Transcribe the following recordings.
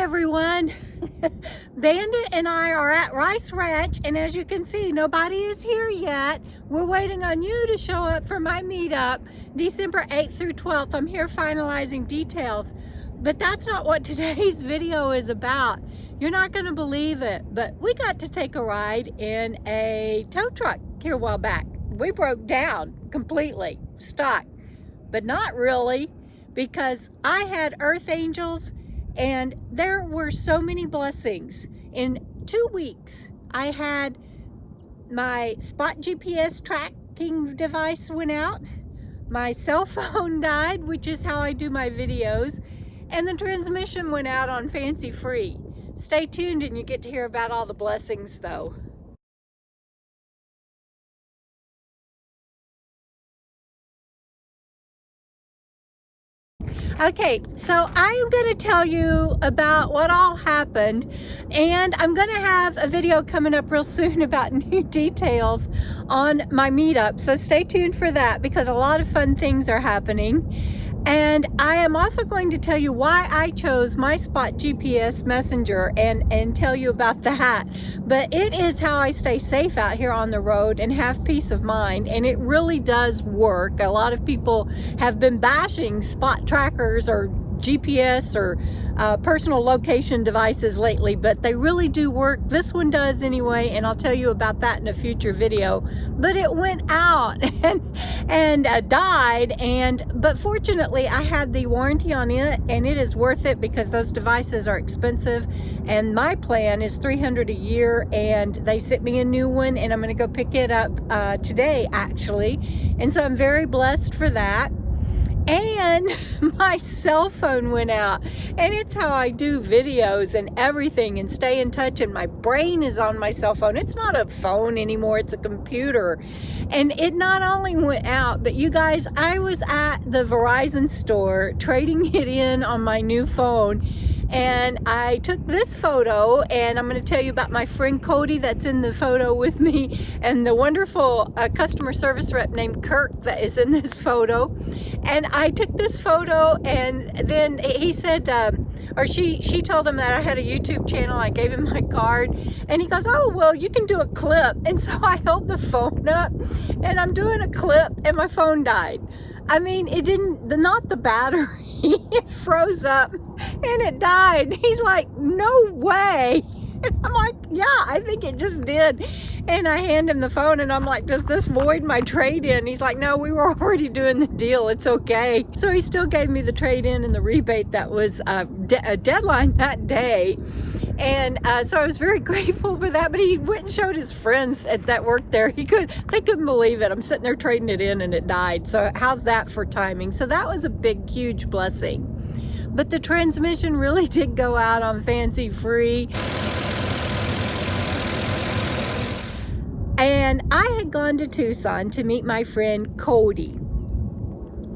everyone. Bandit and I are at Rice Ranch, and as you can see, nobody is here yet. We're waiting on you to show up for my meetup, December 8th through 12th. I'm here finalizing details, but that's not what today's video is about. You're not going to believe it, but we got to take a ride in a tow truck here a while back. We broke down completely, stopped, but not really, because I had earth angels. And there were so many blessings. In 2 weeks, I had my SPOT GPS tracking device went out, my cell phone died, which is how I do my videos, and the transmission went out on Fancy Free. Stay tuned and you get to hear about all the blessings though. Okay, so I'm going to tell you about what all happened, and I'm going to have a video coming up real soon about new details on my meetup, so stay tuned for that because a lot of fun things are happening. And I am also going to tell you why I chose my SPOT GPS messenger and tell you about that. But it is how I stay safe out here on the road and have peace of mind, and it really does work. A lot of people have been bashing SPOT trackers or GPS or personal location devices lately, but they really do work. This one does anyway, and I'll tell you about that in a future video. But it went out and died, but fortunately I had the warranty on it, and it is worth it because those devices are expensive, and my plan is $300 a year, and they sent me a new one, and I'm going to go pick it up today actually, and so I'm very blessed for that. And my cell phone went out, and it's how I do videos and everything and stay in touch, and my brain is on my cell phone. It's not a phone anymore, it's a computer. And it not only went out, but you guys, I was at the Verizon store trading it in on my new phone, and I took this photo, and I'm going to tell you about my friend Cody that's in the photo with me, and the wonderful customer service rep named Kirk that is in this photo. And I took this photo, and then he said, or she told him that I had a YouTube channel. I gave him my card, and he goes, oh, well, you can do a clip. And so I held the phone up, and I'm doing a clip, and my phone died. I mean, it didn't, not the battery, it froze up, and it died. He's like, no way. And I'm like, yeah, I think it just did. And I hand him the phone, and I'm like, does this void my trade-in? He's like, no, we were already doing the deal. It's okay. So he still gave me the trade-in and the rebate that was a deadline that day. And so I was very grateful for that. But he went and showed his friends that worked there. They couldn't believe it. I'm sitting there trading it in, and it died. So how's that for timing? So that was a big, huge blessing. But the transmission really did go out on Fancy Free. And I had gone to Tucson to meet my friend Cody.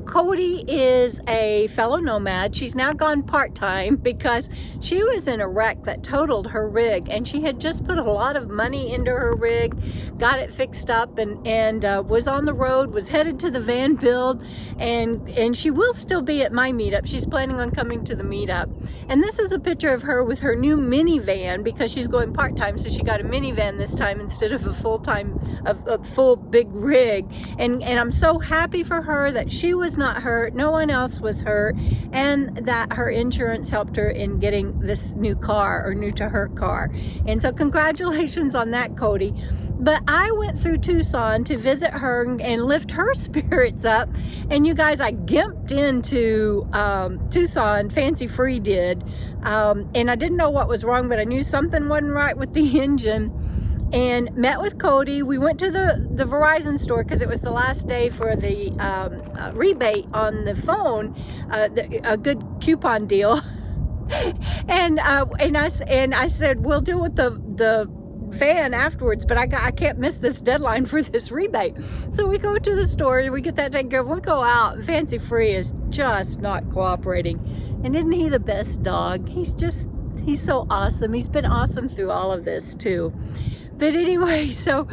Cody is a fellow nomad. She's now gone part-time because she was in a wreck that totaled her rig, and she had just put a lot of money into her rig, got it fixed up, and was on the road, was headed to the van build, and she will still be at my meetup. She's planning on coming to the meetup. And this is a picture of her with her new minivan because she's going part-time, so she got a minivan this time instead of a full big rig. And I'm so happy for her that she was not hurt, no one else was hurt, and that her insurance helped her in getting this new car, or new to her car. And so congratulations on that, Cody. But I went through Tucson to visit her and lift her spirits up. And you guys, I gimped into Tucson, Fancy Free did, and I didn't know what was wrong, but I knew something wasn't right with the engine. And met with Cody. We went to the Verizon store because it was the last day for the rebate on the phone, a good coupon deal. and I said, we'll deal with the van afterwards, but I can't miss this deadline for this rebate. So we go to the store and we get that taken care of. We go out. Fancy Free is just not cooperating. And isn't he the best dog? He's so awesome. He's been awesome through all of this too. But anyway, so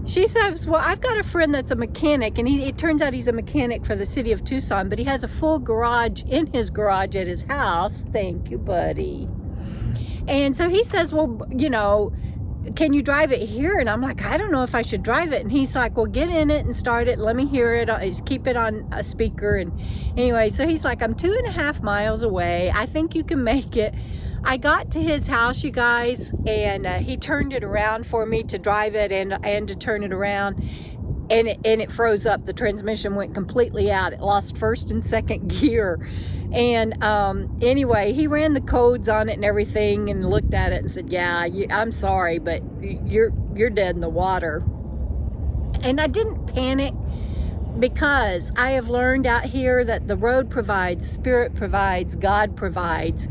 she says, well, I've got a friend that's a mechanic, and it turns out he's a mechanic for the city of Tucson, but he has a full garage in his garage at his house. Thank you, buddy. And so he says, well, you know, can you drive it here? And I'm like, I don't know if I should drive it. And he's like, well, get in it and start it. Let me hear it. Just keep it on a speaker. And anyway, so he's like, I'm 2.5 miles away. I think you can make it. I got to his house, you guys, and he turned it around for me to drive it and to turn it around. And it froze up. The transmission went completely out. It lost first and second gear. And anyway, he ran the codes on it and everything and looked at it and said, yeah, I'm sorry, but you're dead in the water. And I didn't panic, because I have learned out here that the road provides, Spirit provides, God provides.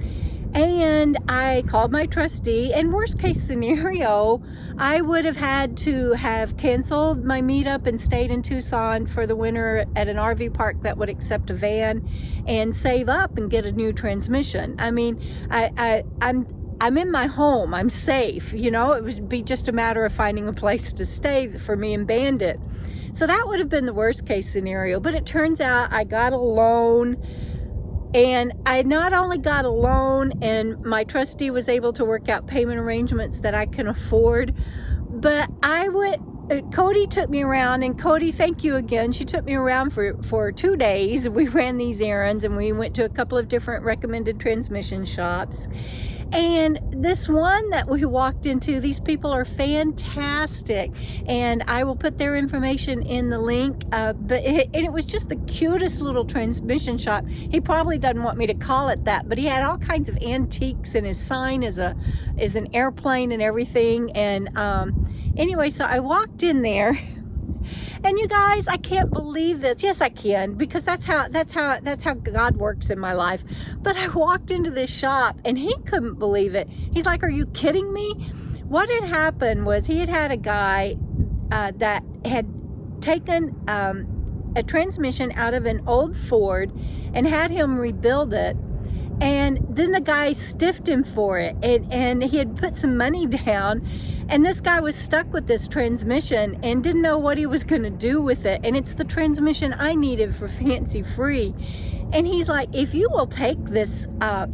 And I called my trustee, and worst case scenario, I would have had to have canceled my meetup and stayed in Tucson for the winter at an RV park that would accept a van and save up and get a new transmission. I mean, I'm in my home, I'm safe, you know. It would be just a matter of finding a place to stay for me and Bandit. So that would have been the worst case scenario, but it turns out I got a loan. And I not only got a loan, and my trustee was able to work out payment arrangements that I can afford, but Cody took me around, and Cody, thank you again. She took me around for 2 days. We ran these errands, and we went to a couple of different recommended transmission shops. And this one that we walked into, these people are fantastic, and I will put their information in the link. And it was just the cutest little transmission shop. He probably doesn't want me to call it that, but he had all kinds of antiques, and his sign is an airplane and everything. And anyway, so I walked in there. And you guys, I can't believe this. Yes, I can, because that's how God works in my life. But I walked into this shop, and he couldn't believe it. He's like, "Are you kidding me?" What had happened was he had a guy that had taken a transmission out of an old Ford and had him rebuild it. And then the guy stiffed him for it, and he had put some money down, and this guy was stuck with this transmission and didn't know what he was going to do with it. And it's the transmission I needed for fancy free. And he's like, if you will take this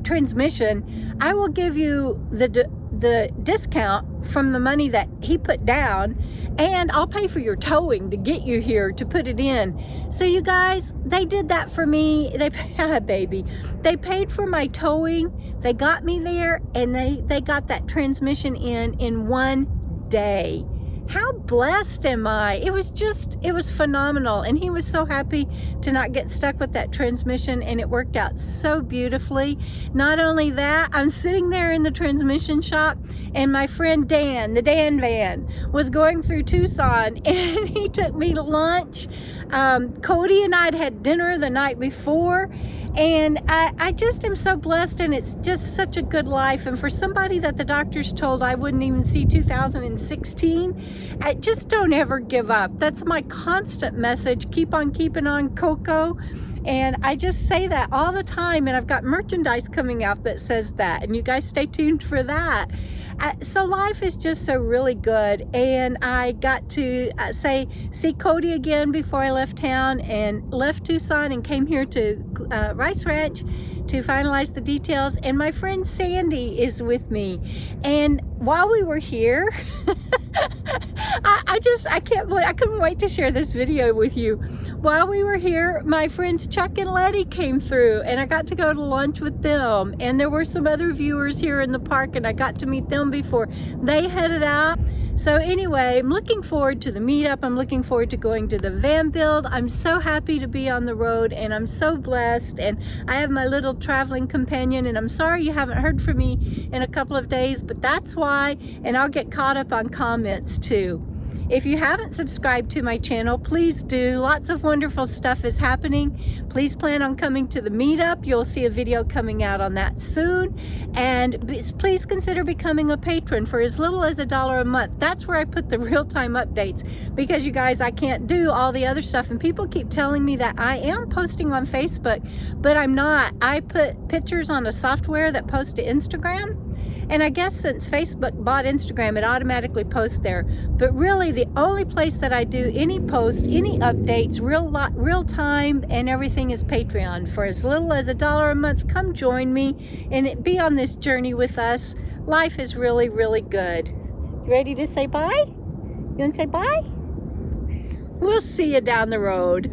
transmission, I will give you the discount from the money that he put down, and I'll pay for your towing to get you here to put it in. So you guys, they did that for me. They paid for my towing. They got me there, and they got that transmission in 1 day. How blessed am I? It was phenomenal. And he was so happy to not get stuck with that transmission, and it worked out so beautifully. Not only that, I'm sitting there in the transmission shop, and my friend Dan, the Dan van, was going through Tucson, and he took me to lunch. Cody and I had dinner the night before, and I just am so blessed, and it's just such a good life. And for somebody that the doctors told I wouldn't even see 2016, I just don't ever give up. That's my constant message. Keep on keeping on, KOKO. And I just say that all the time, and I've got merchandise coming out that says that, and you guys stay tuned for that. So life is just so really good, and I got to see Cody again before I left town, and left Tucson and came here to Rice Ranch to finalize the details. And my friend Sandy is with me, and while we were here, I can't believe, I couldn't wait to share this video with you. While we were here, my friends Chuck and Lettie came through, and I got to go to lunch with them. And there were some other viewers here in the park, and I got to meet them before they headed out. So anyway, I'm looking forward to the meetup. I'm looking forward to going to the van build. I'm so happy to be on the road, and I'm so blessed. And I have my little traveling companion, and I'm sorry you haven't heard from me in a couple of days, but that's why. And I'll get caught up on comments too. If you haven't subscribed to my channel, please do. Lots of wonderful stuff is happening. Please plan on coming to the meetup. You'll see a video coming out on that soon. And please consider becoming a patron for as little as $1 a month. That's where I put the real-time updates, because you guys, I can't do all the other stuff. And people keep telling me that I am posting on Facebook, but I'm not. I put pictures on a software that posts to Instagram. And I guess since Facebook bought Instagram, it automatically posts there. But really, the only place that I do any post, any updates, real time, and everything is Patreon. For as little as $1 a month, come join me and be on this journey with us. life is really, really good. You ready to say bye? You want to say bye? We'll see you down the road.